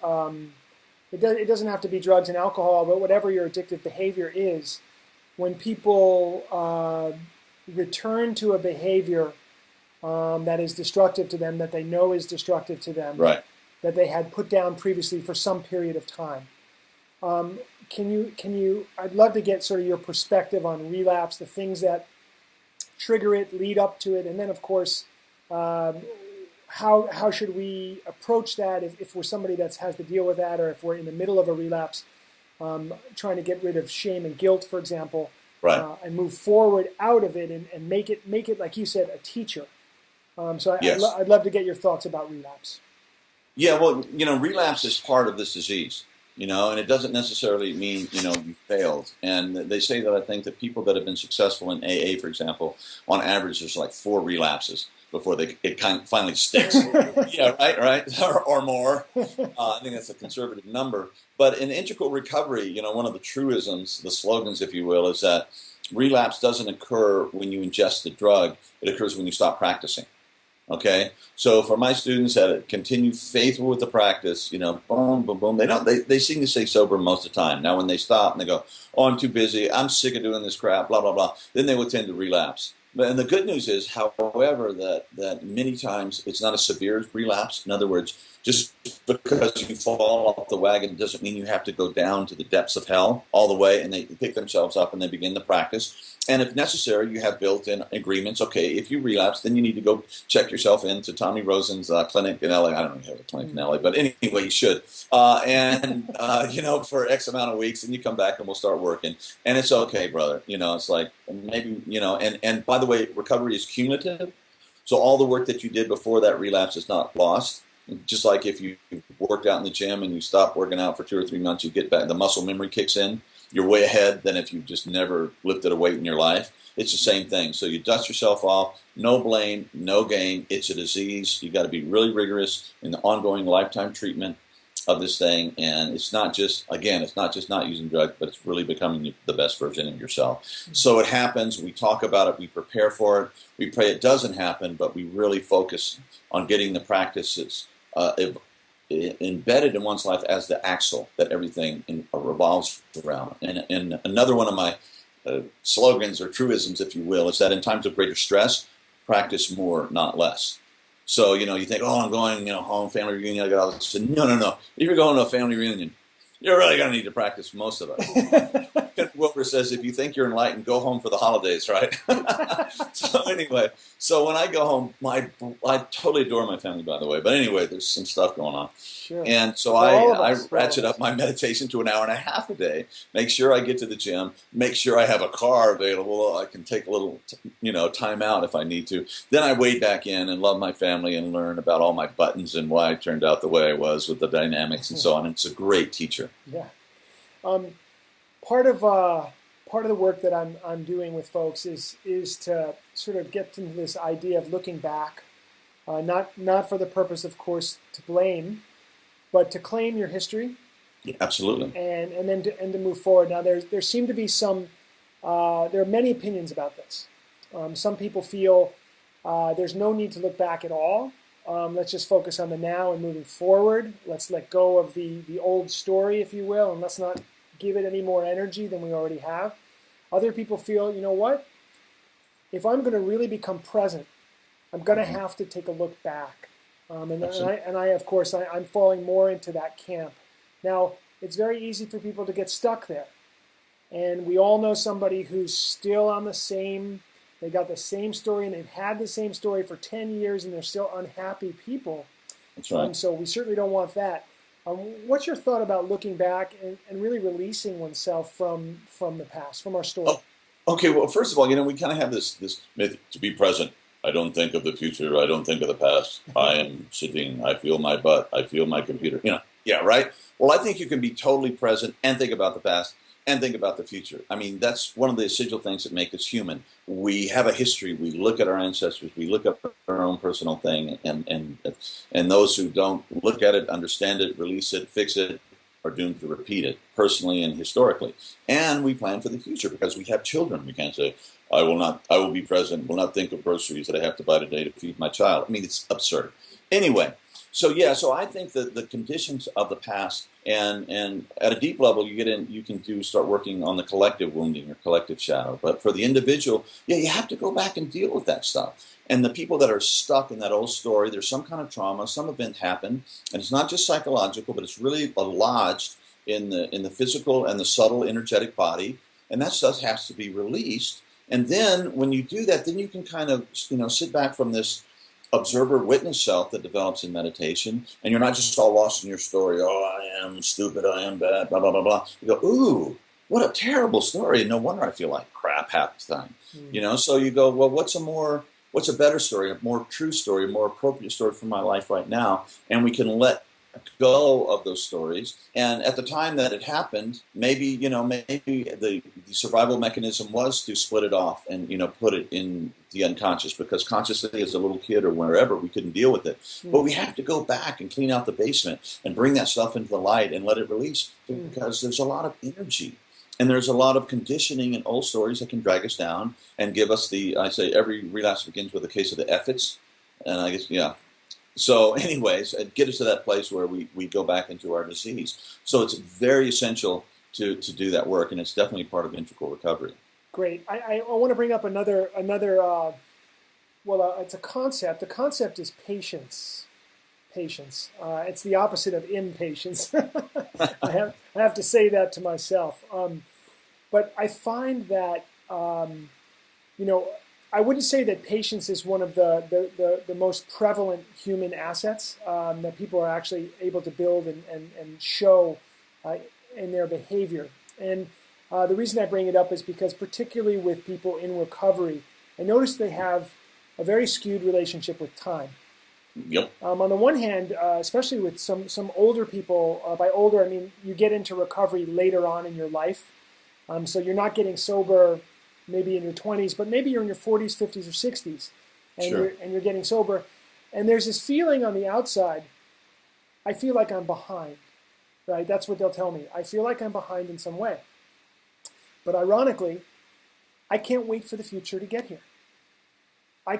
it doesn't have to be drugs and alcohol, but whatever your addictive behavior is, when people return to a behavior that is destructive to them, that they know is destructive to them, right, that they had put down previously for some period of time. Can you, I'd love to get sort of your perspective on relapse, the things that trigger it, lead up to it, and then of course, how should we approach that if we're somebody that has to deal with that, or if we're in the middle of a relapse, trying to get rid of shame and guilt, for example, right, and move forward out of it and make it, like you said, a teacher. Yes. I'd love to get your thoughts about relapse. Yeah, well, relapse is part of this disease, and it doesn't necessarily mean, you failed. And they say that I think that people that have been successful in AA, for example, on average, there's like 4 relapses before it kind of finally sticks. Yeah, right, or more. I think that's a conservative number. But in integral recovery, one of the truisms, the slogans, if you will, is that relapse doesn't occur when you ingest the drug. It occurs when you stop practicing. Okay, so for my students that continue faithful with the practice, boom, boom, boom, they seem to stay sober most of the time. Now, when they stop and they go, "Oh, I'm too busy. I'm sick of doing this crap," blah blah blah, then they will tend to relapse. And the good news is, however, that many times it's not a severe relapse. In other words, just because you fall off the wagon doesn't mean you have to go down to the depths of hell all the way. And they pick themselves up and they begin the practice. And if necessary, you have built-in agreements. Okay, if you relapse, then you need to go check yourself into Tommy Rosen's clinic in LA. I don't know if you have a clinic in LA, but anyway, you should. For X amount of weeks, and you come back and we'll start working. And it's okay, brother. It's like maybe, and by the way, recovery is cumulative. So all the work that you did before that relapse is not lost. Just like if you worked out in the gym and you stop working out for 2 or 3 months, you get back, the muscle memory kicks in. You're way ahead than if you just never lifted a weight in your life. It's the same thing. So you dust yourself off, no blame, no gain. It's a disease. You got to be really rigorous in the ongoing lifetime treatment of this thing. And it's not just not using drugs, but it's really becoming the best version of yourself. So it happens. We talk about it. We prepare for it. We pray it doesn't happen, but we really focus on getting the practices embedded in one's life as the axle that everything revolves around. And another one of my slogans or truisms, if you will, is that in times of greater stress, practice more, not less. So, you think, oh, I'm going, home, family reunion, I got all this. No. If you're going to a family reunion, you're really going to need to practice, most of us. Wilbur says, if you think you're enlightened, go home for the holidays, right? So anyway, when I go home, I totally adore my family, by the way. But anyway, there's some stuff going on. Sure. And so I ratchet up my meditation to 1.5 hours a day, make sure I get to the gym, make sure I have a car available. I can take a little, time out if I need to. Then I wade back in and love my family and learn about all my buttons and why I turned out the way I was with the dynamics and so on. It's a great teacher. Yeah. Part of the work that I'm doing with folks is to sort of get into this idea of looking back, not for the purpose, of course, to blame, but to claim your history. Yeah, absolutely. And then to move forward. Now there seem to be there are many opinions about this. Some people feel there's no need to look back at all. Let's just focus on the now and moving forward. Let's let go of the old story, if you will, and let's not give it any more energy than we already have. Other people feel, you know what? If I'm going to really become present, I'm going to have to take a look back. And I, of course, I'm falling more into that camp. Now, it's very easy for people to get stuck there. And we all know somebody who's still on they got the same story, and they've had the same story for 10 years, and they're still unhappy people. That's right. So we certainly don't want that. What's your thought about looking back and really releasing oneself from the past, from our story? Oh, okay, well, first of all, we kind of have this myth to be present. I don't think of the future. I don't think of the past. I am sitting. I feel my butt. I feel my computer. Yeah, right? Well, I think you can be totally present and think about the past and think about the future. I mean, that's one of the essential things that make us human. We have a history. We look at our ancestors. We look at our own personal thing. And those who don't look at it, understand it, release it, fix it, are doomed to repeat it personally and historically. And we plan for the future because we have children. We can't say, I will be present, will not think of groceries that I have to buy today to feed my child. I mean, it's absurd. Anyway, so I think that the conditions of the past and at a deep level you can start working on the collective wounding or collective shadow. But for the individual, you have to go back and deal with that stuff. And the people that are stuck in that old story, there's some kind of trauma, some event happened, and it's not just psychological, but it's really lodged in the physical and the subtle energetic body, and that stuff has to be released. And then when you do that, then you can kind of sit back from this observer witness self that develops in meditation, and you're not just all lost in your story. Oh, I am stupid, I am bad, blah blah blah blah. You go, ooh, what a terrible story. No wonder I feel like crap half the time. So you go, well, what's a better story, a more true story, a more appropriate story for my life right now? And we can let go of those stories. And at the time that it happened, maybe the survival mechanism was to split it off and put it in the unconscious, because consciously as a little kid or wherever we couldn't deal with it. But we have to go back and clean out the basement and bring that stuff into the light and let it release, because there's a lot of energy. And there's a lot of conditioning and old stories that can drag us down and give us I say every relapse begins with a case of the efforts. And I guess, yeah. So anyways, it get us to that place where we go back into our disease. So it's very essential to do that work, and it's definitely part of integral recovery. Great. I want to bring up another it's a concept. The concept is patience. Patience. It's the opposite of impatience. I have to say that to myself. But I find that I wouldn't say that patience is one of the most prevalent human assets that people are actually able to build and show in their behavior. And the reason I bring it up is because particularly with people in recovery, I notice they have a very skewed relationship with time. Yep. On the one hand, especially with some older people, by older I mean you get into recovery later on in your life. So you're not getting sober maybe in your 20s, but maybe you're in your 40s, 50s, or 60s, and Sure. you're getting sober. And there's this feeling on the outside, I feel like I'm behind, right? That's what they'll tell me. I feel like I'm behind in some way. But ironically, I can't wait for the future to get here. I'm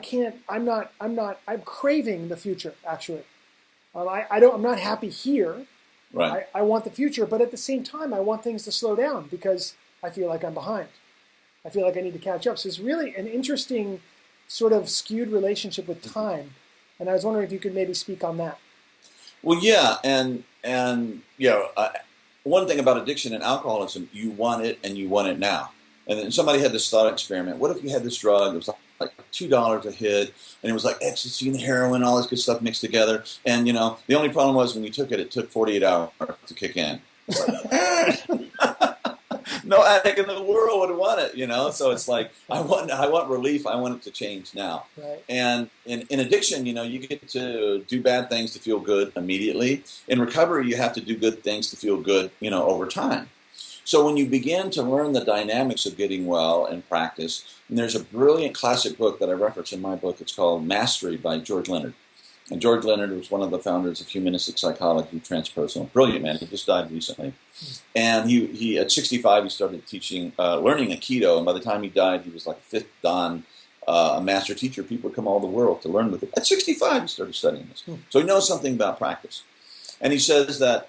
craving the future, actually. I'm not happy here. Right. I want the future, but at the same time, I want things to slow down because I feel like I'm behind. I feel like I need to catch up. So it's really an interesting sort of skewed relationship with time. And I was wondering if you could maybe speak on that. Well, yeah, and one thing about addiction and alcoholism, you want it and you want it now. And then somebody had this thought experiment. What if you had this drug? It was like $2 a hit, and it was like ecstasy and heroin, all this good stuff mixed together. And the only problem was when you took it, it took 48 hours to kick in. No addict in the world would want it, So it's like I want relief. I want it to change now. Right. And in addiction, you get to do bad things to feel good immediately. In recovery, you have to do good things to feel good, over time. So when you begin to learn the dynamics of getting well and practice, and there's a brilliant classic book that I reference in my book. It's called Mastery by George Leonard. And George Leonard was one of the founders of humanistic psychology, transpersonal. Brilliant man. He just died recently. And he at 65, he started teaching, learning Aikido. And by the time he died, he was like a fifth Dan, a master teacher. People would come all over the world to learn with him. At 65, he started studying this. So he knows something about practice. And he says that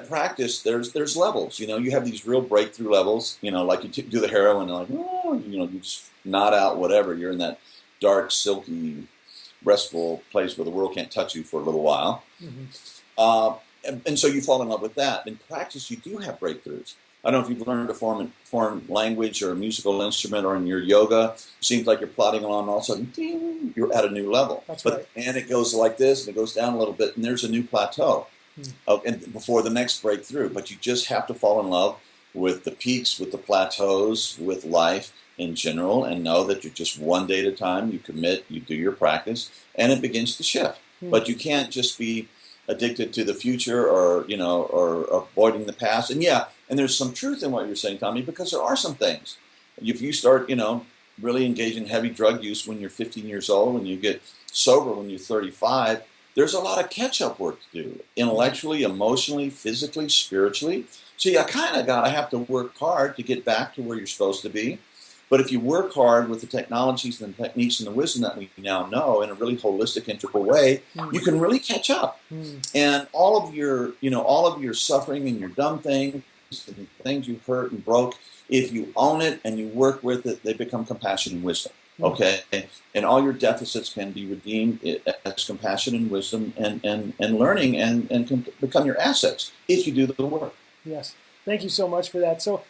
practice, there's levels. You have these real breakthrough levels. Like you do the heroin, and you just nod out whatever. You're in that dark, silky, restful place where the world can't touch you for a little while. Mm-hmm. And so you fall in love with that. In practice, you do have breakthroughs. I don't know if you've learned a foreign language or a musical instrument, or in your yoga, it seems like you're plodding along, and all of a sudden, ding, you're at a new level. That's right. And it goes like this, and it goes down a little bit, and there's a new plateau. And before the next breakthrough. But you just have to fall in love with the peaks, with the plateaus, with life in general, and know that you're just one day at a time. You commit, you do your practice, and it begins to shift. But you can't just be addicted to the future or avoiding the past. And and there's some truth in what you're saying, Tommy, because there are some things. If you start, really engage in heavy drug use when you're 15 years old, when you get sober when you're 35, there's a lot of catch-up work to do, intellectually, emotionally, physically, spiritually. So you I have to work hard to get back to where you're supposed to be. But if you work hard with the technologies and the techniques and the wisdom that we now know in a really holistic, integral way, you can really catch up. And all of your suffering and your dumb things, and things you hurt and broke, if you own it and you work with it, they become compassion and wisdom. Okay, and all your deficits can be redeemed as compassion and wisdom and learning and can become your assets if you do the work. Yes, thank you so much for that. So,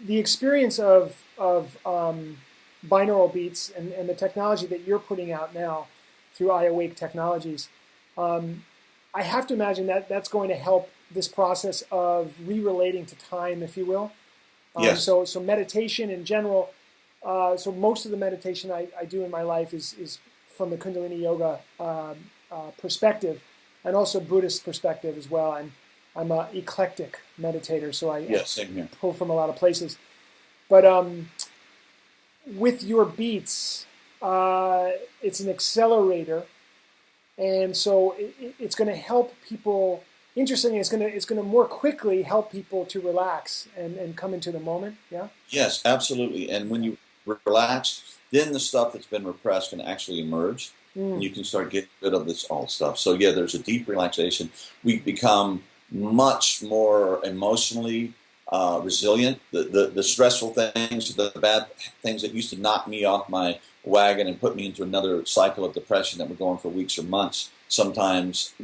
the experience of binaural beats and the technology that you're putting out now through iAwake Technologies, I have to imagine that that's going to help this process of re-relating to time, if you will. Yes. So meditation in general. So most of the meditation I do in my life is from the Kundalini Yoga perspective, and also Buddhist perspective as well. And I'm an eclectic meditator, so I Same here. pull from a lot of places. But with your beats, it's an accelerator, and so it's going to help people. Interestingly, it's going to more quickly help people to relax and come into the moment. Yeah. Yes, absolutely. And when you relax, then the stuff that's been repressed can actually emerge. And you can start getting rid of this old stuff. So yeah, there's a deep relaxation. We become much more emotionally resilient. The stressful things, the bad things that used to knock me off my wagon and put me into another cycle of depression that would go on for weeks or months. Sometimes,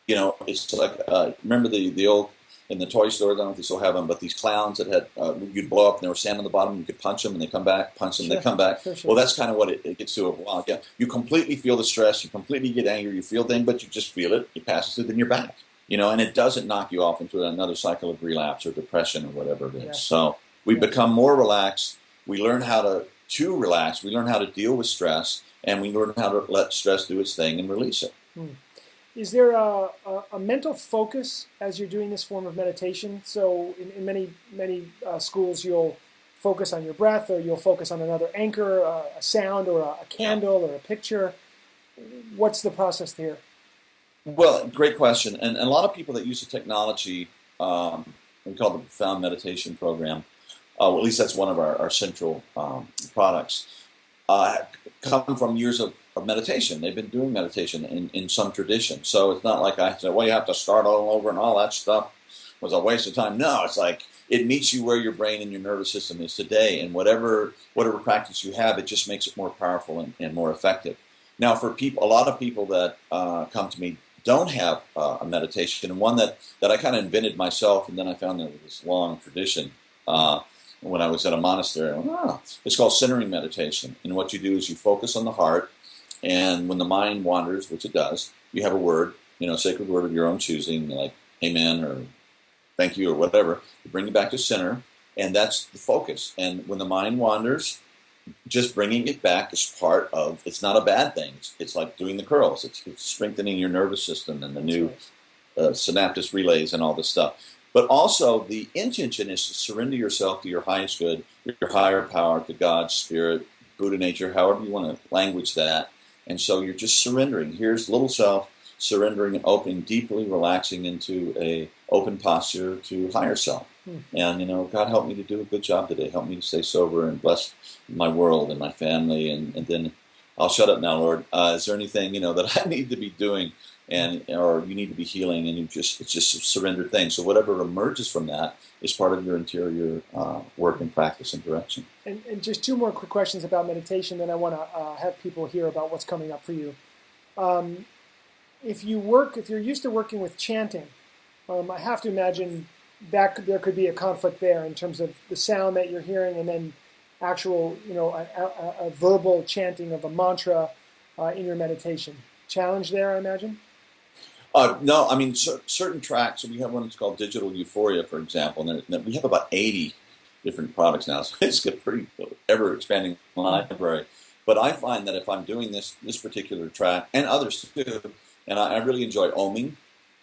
it's like, remember the old, in the toy stores, I don't know if they still have them, but these clowns that had, you'd blow up and they were sand on the bottom, you could punch them and they come back, punch them, Sure. they come back. Sure. Well, that's kind of what it gets to. Well, again, you completely feel the stress, you completely get angry, you feel things, but you just feel it, you pass it through, then you're back. And it doesn't knock you off into another cycle of relapse or depression or whatever it is. Yeah. So we become more relaxed. We learn how to relax. We learn how to deal with stress, and we learn how to let stress do its thing and release it. Is there a mental focus as you're doing this form of meditation? So in many schools, you'll focus on your breath, or you'll focus on another anchor, a sound, or a candle, or a picture. What's the process there? Well, great question. And a lot of people that use the technology, we call it the Profound Meditation Program, well, at least that's one of our central products, come from years of meditation. They've been doing meditation in some tradition. So it's not like I said, well, you have to start all over and all that stuff was a waste of time. No, it's like it meets you where your brain and your nervous system is today. And whatever practice you have, it just makes it more powerful and more effective. Now, for people, a lot of people that come to me don't have a meditation, and one that I kind of invented myself, and then I found there was this long tradition when I was at a monastery. I went, it's called centering meditation. And what you do is you focus on the heart, and when the mind wanders, which it does, you have a word, a sacred word of your own choosing, like amen or thank you or whatever. You bring it back to center, and that's the focus. And when the mind wanders, just bringing it back is part of, it's not a bad thing. It's like doing the curls. It's strengthening your nervous system and the new synaptic relays and all this stuff. But also the intention is to surrender yourself to your highest good, your higher power, to God, Spirit, Buddha nature, however you want to language that. And so you're just surrendering. Here's little self, surrendering and opening, deeply relaxing into a open posture to higher self. And, God help me to do a good job today. Help me to stay sober and bless my world and my family. And then I'll shut up now, Lord. Is there anything, that I need to be doing or you need to be healing, and it's just a surrender thing. So whatever emerges from that is part of your interior work and practice and direction. And just two more quick questions about meditation, then I want to have people hear about what's coming up for you. If you're used to working with chanting, I have to imagine that there could be a conflict there in terms of the sound that you're hearing and then actual, a verbal chanting of a mantra in your meditation. Challenge there, I imagine? No, I mean, certain tracks, we have one that's called Digital Euphoria, for example, and we have about 80 different products now, so it's a pretty ever-expanding library. But I find that if I'm doing this particular track, and others too, and I really enjoy oming,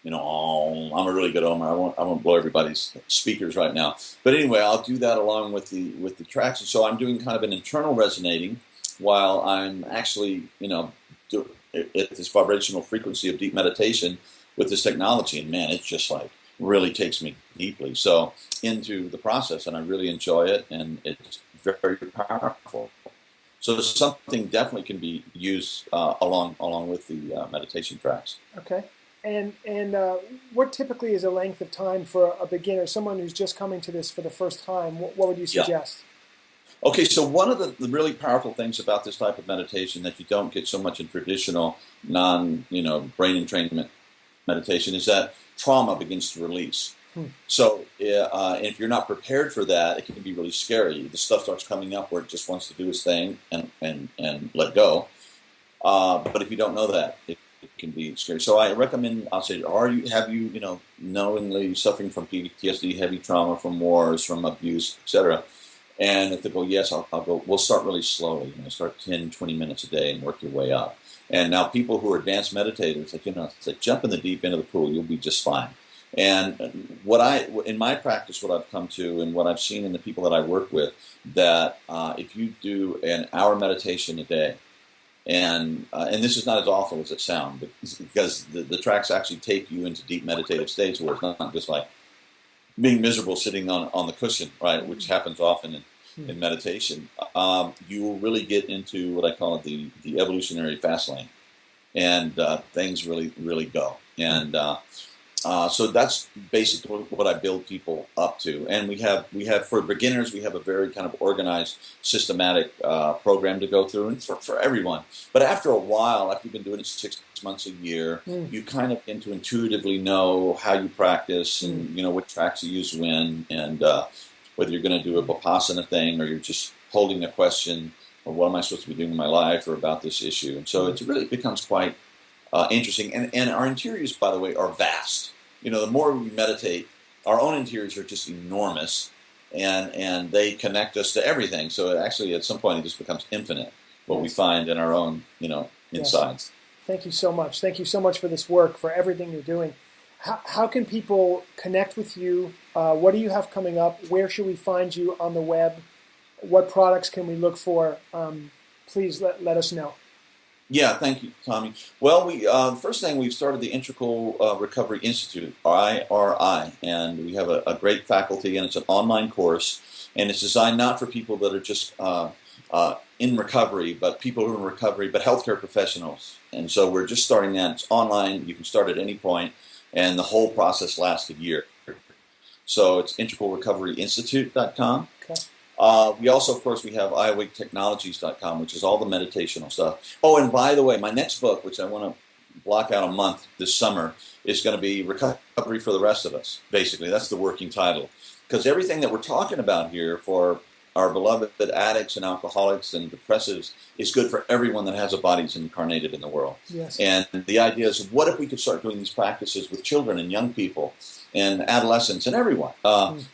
I'm a really good omer. I won't blow everybody's speakers right now. But anyway, I'll do that along with the tracks. And so I'm doing kind of an internal resonating while I'm actually, at this vibrational frequency of deep meditation with this technology. And man, it just like really takes me deeply into the process, and I really enjoy it, and it's very powerful. So something definitely can be used along with the meditation tracks. Okay. And what typically is a length of time for a beginner, someone who's just coming to this for the first time? What would you suggest? Yeah. Okay, so one of the really powerful things about this type of meditation that you don't get so much in traditional brain entrainment meditation is that trauma begins to release. So if you're not prepared for that, it can be really scary. The stuff starts coming up where it just wants to do its thing and let go. But if you don't know that, it can be scary. So I recommend, I'll say, have you knowingly suffering from PTSD, heavy trauma from wars, from abuse, etc.? And if they go, yes, I'll go, we'll start really slowly. Start 10, 20 minutes a day and work your way up. And now people who are advanced meditators, it's like jump in the deep end of the pool, you'll be just fine. And in my practice, what I've come to and what I've seen in the people that I work with, that if you do an hour meditation a day, and this is not as awful as it sounds, because the tracks actually take you into deep meditative states where it's not just like being miserable sitting on the cushion, right, which happens often in meditation, you will really get into what I call the evolutionary fast lane, and things really go. And so that's basically what I build people up to. And we have for beginners, we have a very kind of organized, systematic program to go through, and for everyone. But after a while, after you've been doing it 6 months, a year, you kind of begin to intuitively know how you practice, and what tracks you use when, and whether you're going to do a Vipassana thing or you're just holding a question, or what am I supposed to be doing in my life, or about this issue. And so it really becomes quite interesting. And our interiors, by the way, are vast. The more we meditate, our own interiors are just enormous, and they connect us to everything. So actually, at some point, it just becomes infinite, what we find in our own, insides. Yes. Thank you so much. Thank you so much for this work, for everything you're doing. How can people connect with you? What do you have coming up? Where should we find you on the web? What products can we look for? Please let us know. Yeah, thank you, Tommy. Well, the first thing, we've started the Integral Recovery Institute, IRI, and we have a great faculty, and it's an online course, and it's designed not for people that are just in recovery, but people who are in recovery, but healthcare professionals. And so we're just starting that. It's online. You can start at any point, and the whole process lasts a year. So it's integralrecoveryinstitute.com. Okay. We also, of course, we have iawaketechnologies.com, which is all the meditational stuff. Oh, and by the way, my next book, which I want to block out a month this summer, is going to be Recovery for the Rest of Us. Basically, that's the working title. Because everything that we're talking about here for our beloved addicts and alcoholics and depressives is good for everyone that has a body that's incarnated in the world. Yes. And the idea is, what if we could start doing these practices with children and young people and adolescents and everyone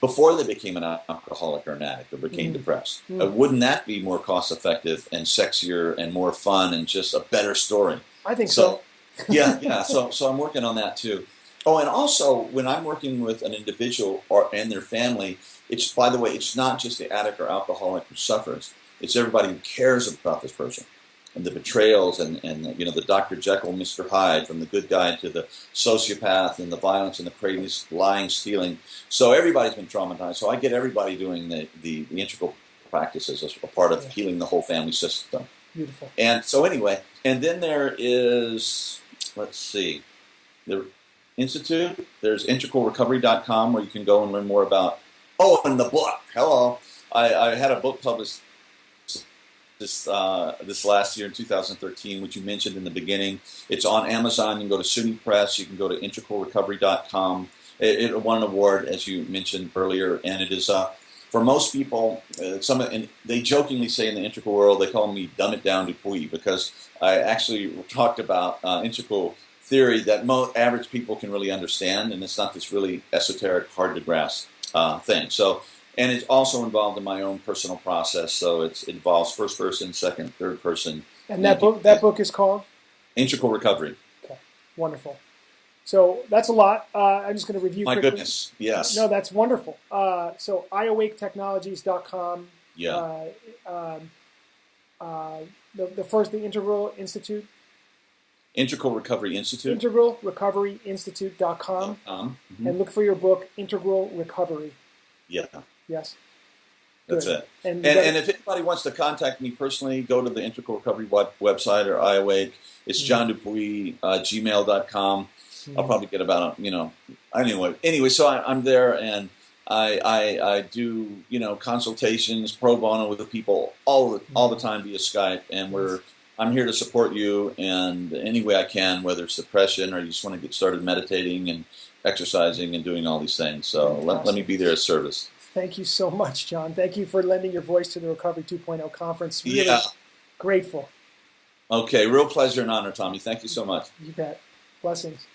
before they became an alcoholic or an addict or became depressed? Wouldn't that be more cost-effective and sexier and more fun and just a better story? I think so. Yeah. So I'm working on that too. Oh, and also, when I'm working with an individual and their family, by the way, it's not just the addict or alcoholic who suffers. It's everybody who cares about this person. And the betrayals and the Dr. Jekyll, Mr. Hyde, from the good guy to the sociopath, and the violence and the crazy lying, stealing. So everybody's been traumatized. So I get everybody doing the integral practices as a part of healing the whole family system. Beautiful. And so anyway, and then there is, the Institute. There's integralrecovery.com, where you can go and learn more about. Oh, and the book. Hello. I had a book published this last year in 2013, which you mentioned in the beginning. It's on Amazon. You can go to SUNY Press. You can go to integralrecovery.com. It won an award, as you mentioned earlier, and it is for most people. And they jokingly say in the integral world, they call me "Dumb It Down Dupuy," because I actually talked about integral theory that most average people can really understand, and it's not this really esoteric, hard to grasp thing. So. And it's also involved in my own personal process, so it involves first person, second, third person. And that book is called? Integral Recovery. Okay, wonderful. So that's a lot. I'm just going to review quickly. My goodness, yes. No, that's wonderful. So iawaketechnologies.com. Yeah. The Integral Institute. Integral Recovery Institute. integralrecoveryinstitute.com. And look for your book, Integral Recovery. Yeah. Yes. That's it. And if anybody wants to contact me personally, go to the Integral Recovery website or iAwake. It's John Dupuis, gmail.com. I'll probably get about, Anyway, so I'm there, and I do, consultations pro bono with the people all the time via Skype, and I'm here to support you in any way I can, whether it's depression or you just want to get started meditating and exercising and doing all these things. So let me be there as service. Thank you so much, John. Thank you for lending your voice to the Recovery 2.0 conference. Really grateful. Okay, real pleasure and honor, Tommy. Thank you so much. You bet. Blessings.